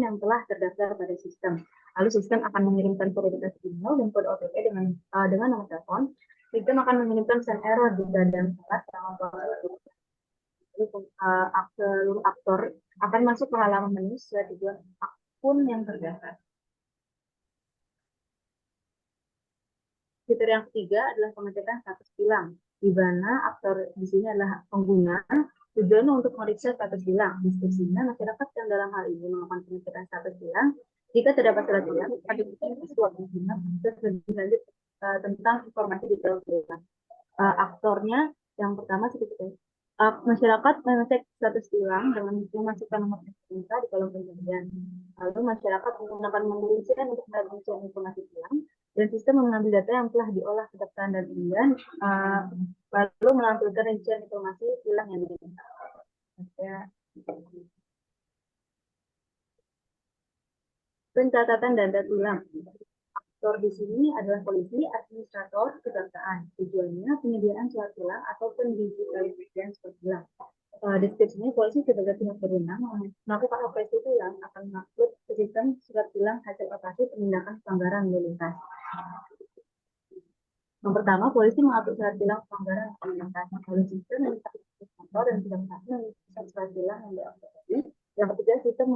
yang telah terdaftar pada sistem. Lalu sistem akan mengirimkan verifikasi email dan kode OTP dengan nomor telepon. Sistem akan mengirimkan pesan error jika ada salah selama proses. Seluruh aktor akan masuk ke halaman menu sesuai tujuan akun yang terdaftar. Fitur yang ketiga adalah pengecekan status hilang, di mana aktor di sini adalah pengguna. Tujuannya untuk memeriksa status hilang. Diskusinya masyarakat yang dalam hal ini melakukan pengecekan status hilang. Jika terdapat surat hilang, ada sesuatu yang lebih lanjut tentang informasi detail hilang. Aktornya yang pertama seperti masyarakat mengecek status hilang dengan memasukkan nomor SKSK di kolom pencarian. Lalu masyarakat menggunakan rincian untuk mendapatkan informasi hilang dan sistem mengambil data yang telah diolah kedapatan dan undian, lalu menampilkan rincian informasi hilang yang diminta. Pencatatan data hilang. Aktor di sini adalah polisi, administrator, kejaksaan. Tujuannya penyediaan surat hilang ataupun digitalisasian surat hilang. Deskripsinya polisi sebagai pihak berwenang melakukan operasi hilang akan mengupload ke sistem surat hilang hasil operasi penindakan pelanggaran lalu lintas. Yang pertama, polisi mengupload surat hilang pelanggaran lalu lintas. Lalu sistem yang administrator dan kejaksaan yang surat hilang yang diupload. Yang ketiga, sistem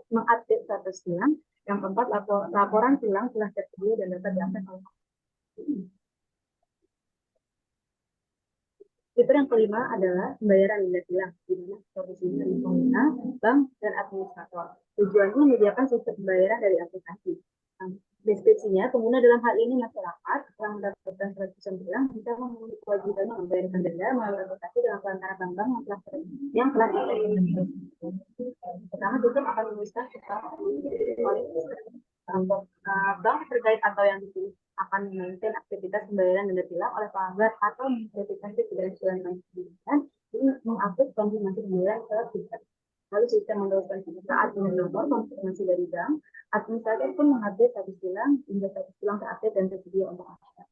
mengupdate status hilang. Yang keempat, laporan hilang telah tersedia dan dapat diakses oleh. Fitur yang kelima adalah pembayaran denda hilang, di mana solusi dari pengguna, bank, dan administrator. Tujuannya menyediakan sistem pembayaran dari aplikasi. Deskripsinya, pengguna dalam hal ini masyarakat yang mendapatkan surat hilang bisa memenuhi kewajiban membayarkan denda melalui aplikasi dengan perantara bank-bank yang telah tersedia. Pertama, sistem akan menuliskan bank terkait atau yang dipilih akan memaintain aktivitas pembayaran denda hilang oleh pelanggar atau memverifikasi keberhasilan pembayaran ini mengupload konfirmasi pembayaran ke sistem. Lalu sistem meneruskan saat nomor konfirmasi dari bank, administrator pun mengupdate status hilang hingga status hilang terupdate dan tersedia untuk masyarakat.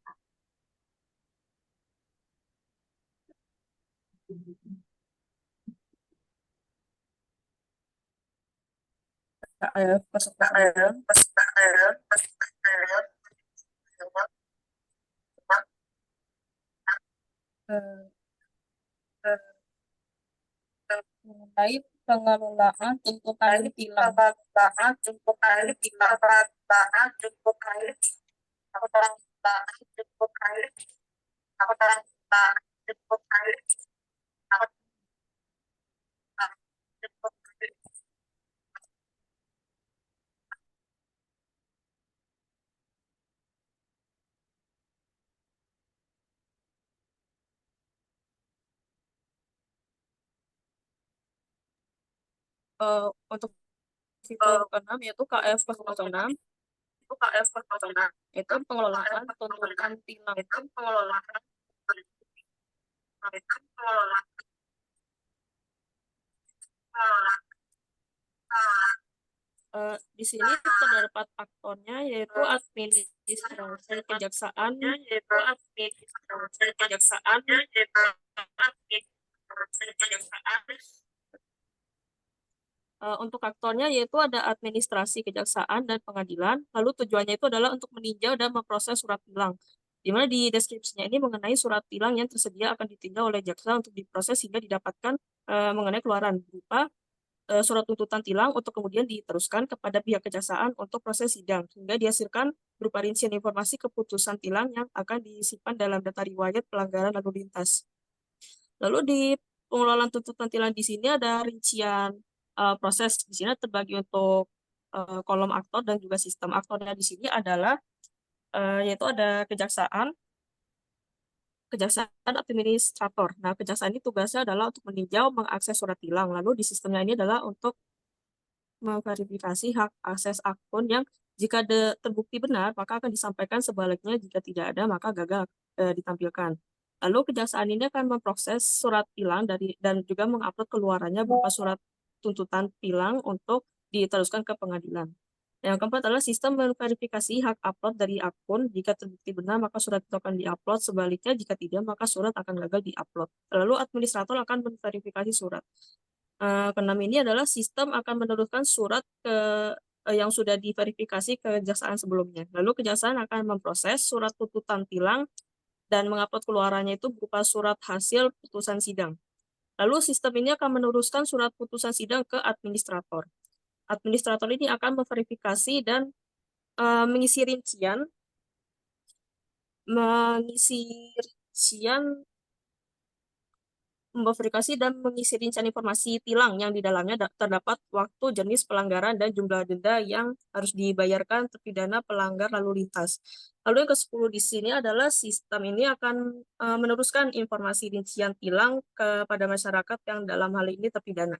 Mengenai pengelolaan tuntutan hilang. Untuk fitur ke-6 yaitu KF06 itu pengelolaan tuntutan tilang. Di sini terdapat aktornya yaitu administrasi kejaksaan, untuk aktornya yaitu ada administrasi kejaksaan dan pengadilan. Lalu tujuannya itu adalah untuk meninjau dan memproses surat tilang. Di mana di deskripsinya ini mengenai surat tilang yang tersedia akan ditinjau oleh jaksa untuk diproses hingga didapatkan mengenai keluaran berupa surat tuntutan tilang untuk kemudian diteruskan kepada pihak kejaksaan untuk proses sidang hingga dihasilkan berupa rincian informasi keputusan tilang yang akan disimpan dalam data riwayat pelanggaran lalu lintas. Lalu di pengelolaan tuntutan tilang di sini ada rincian proses. Di sini terbagi untuk kolom aktor dan juga sistem. Aktornya di sini adalah yaitu ada kejaksaan administrator. Nah, kejaksaan ini tugasnya adalah untuk meninjau, mengakses surat tilang. Lalu di sistemnya ini adalah untuk memverifikasi hak akses akun yang jika terbukti benar, maka akan disampaikan, sebaliknya jika tidak ada, maka gagal ditampilkan. Lalu kejaksaan ini akan memproses surat tilang dan juga mengupload keluarannya berupa surat tuntutan tilang untuk diteruskan ke pengadilan. Yang keempat adalah sistem memverifikasi hak upload dari akun. Jika terbukti benar, maka surat itu akan diupload. Sebaliknya, jika tidak, maka surat akan gagal diupload. Lalu administrator akan memverifikasi surat. Keenam ini adalah sistem akan meneruskan surat yang sudah diverifikasi ke kejaksaan sebelumnya. Lalu kejaksaan akan memproses surat tuntutan tilang dan mengupload keluarannya itu berupa surat hasil putusan sidang. Lalu sistem ini akan meneruskan surat putusan sidang ke administrator. Administrator ini akan memverifikasi dan mengisi rincian memverifikasi dan mengisi rincian informasi tilang yang di dalamnya terdapat waktu, jenis pelanggaran, dan jumlah denda yang harus dibayarkan terpidana pelanggar lalu lintas. Lalu yang ke-10 di sini adalah sistem ini akan meneruskan informasi rincian tilang kepada masyarakat yang dalam hal ini terpidana.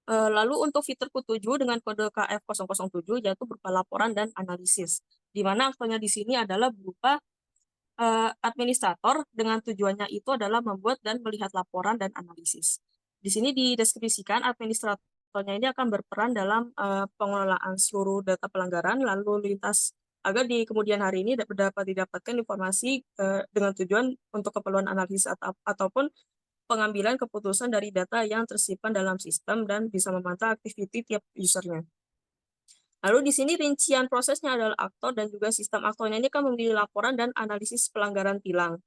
Lalu untuk fitur Q7 dengan kode KF007 yaitu berupa laporan dan analisis, di mana aktornya di sini adalah berupa administrator dengan tujuannya itu adalah membuat dan melihat laporan dan analisis. Di sini dideskripsikan administratornya ini akan berperan dalam pengelolaan seluruh data pelanggaran lalu lintas agar di kemudian hari ini dapat didapatkan informasi dengan tujuan untuk keperluan analisis ataupun pengambilan keputusan dari data yang tersimpan dalam sistem dan bisa memantau aktiviti tiap usernya. Lalu di sini rincian prosesnya adalah aktor dan juga sistem aktornya ini kan memilih laporan dan analisis pelanggaran tilang.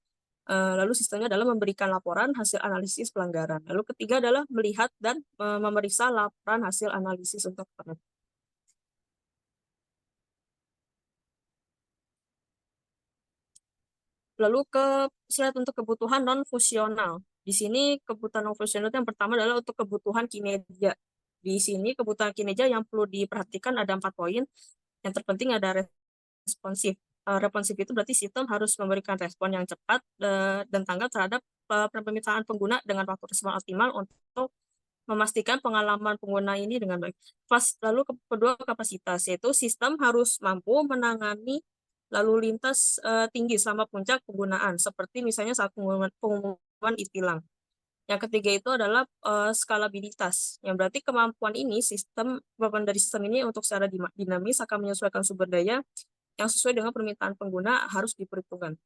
Lalu sistemnya adalah memberikan laporan hasil analisis pelanggaran. Lalu ketiga adalah melihat dan memeriksa laporan hasil analisis untuk penerima. Lalu slide untuk kebutuhan non-fusional. Di sini kebutuhan non-fusional yang pertama adalah untuk kebutuhan kinerja. Di sini kebutuhan kinerja yang perlu diperhatikan ada 4 poin. Yang terpenting ada responsif. Responsif itu berarti sistem harus memberikan respon yang cepat dan tanggap terhadap permintaan pengguna dengan waktu respon optimal untuk memastikan pengalaman pengguna ini dengan baik. Lalu kedua kapasitas, yaitu sistem harus mampu menangani lalu lintas tinggi selama puncak penggunaan, seperti misalnya saat pengumuman e-tilang. Yang ketiga itu adalah skalabilitas, yang berarti kemampuan dari sistem ini untuk secara dinamis akan menyesuaikan sumber daya yang sesuai dengan permintaan pengguna harus diperhitungkan.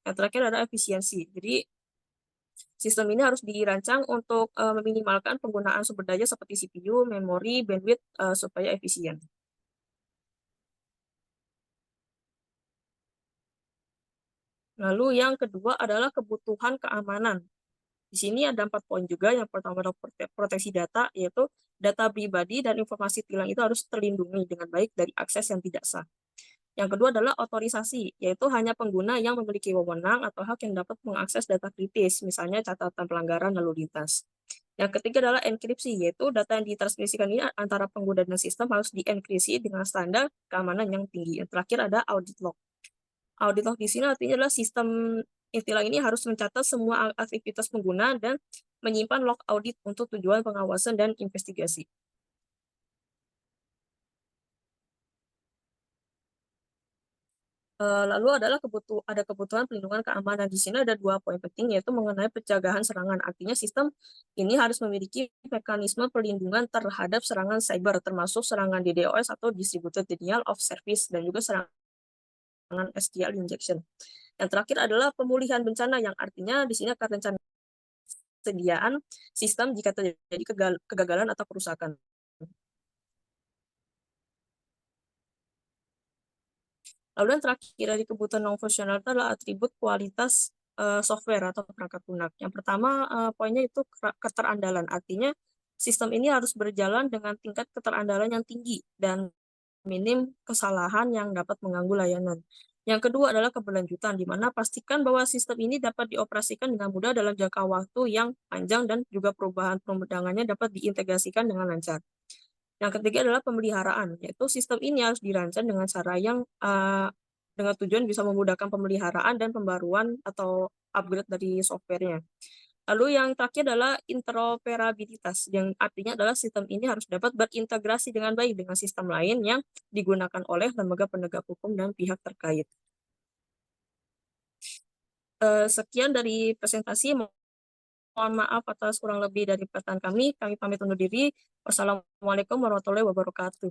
Yang terakhir adalah efisiensi. Jadi sistem ini harus dirancang untuk meminimalkan penggunaan sumber daya seperti CPU, memori, bandwidth supaya efisien. Lalu yang kedua adalah kebutuhan keamanan. Di sini ada 4 poin juga. Yang pertama adalah proteksi data, yaitu data pribadi dan informasi tilang itu harus terlindungi dengan baik dari akses yang tidak sah. Yang kedua adalah otorisasi, yaitu hanya pengguna yang memiliki wewenang atau hak yang dapat mengakses data kritis, misalnya catatan pelanggaran lalu lintas. Yang ketiga adalah enkripsi, yaitu data yang ditransmisikan ini antara pengguna dan sistem harus dienkripsi dengan standar keamanan yang tinggi. Yang terakhir ada audit log. Audit log di sini artinya adalah sistem e-tilang ini harus mencatat semua aktivitas pengguna dan menyimpan log audit untuk tujuan pengawasan dan investigasi. Lalu adalah ada kebutuhan pelindungan keamanan. Di sini ada 2 poin penting, yaitu mengenai pencegahan serangan. Artinya sistem ini harus memiliki mekanisme perlindungan terhadap serangan cyber, termasuk serangan DDoS atau Distributed Denial of Service, dan juga serangan SQL injection. Yang terakhir adalah pemulihan bencana, yang artinya di sini akan rencana sediaan sistem jika terjadi kegagalan atau kerusakan. Lalu yang terakhir dari kebutuhan non-fungsional itu adalah atribut kualitas software atau perangkat lunak. Yang pertama poinnya itu keterandalan, artinya sistem ini harus berjalan dengan tingkat keterandalan yang tinggi dan minim kesalahan yang dapat mengganggu layanan. Yang kedua adalah keberlanjutan, di mana pastikan bahwa sistem ini dapat dioperasikan dengan mudah dalam jangka waktu yang panjang dan juga perubahan perundangannya dapat diintegrasikan dengan lancar. Yang ketiga adalah pemeliharaan, yaitu sistem ini harus dirancang dengan cara yang dengan tujuan bisa memudahkan pemeliharaan dan pembaruan atau upgrade dari softwarenya. Lalu yang terakhir adalah interoperabilitas, yang artinya adalah sistem ini harus dapat berintegrasi dengan baik dengan sistem lain yang digunakan oleh lembaga penegak hukum dan pihak terkait. Sekian dari presentasi. Mohon maaf atas kurang lebih dari pertanyaan kami. Kami pamit undur diri. Wassalamualaikum warahmatullahi wabarakatuh.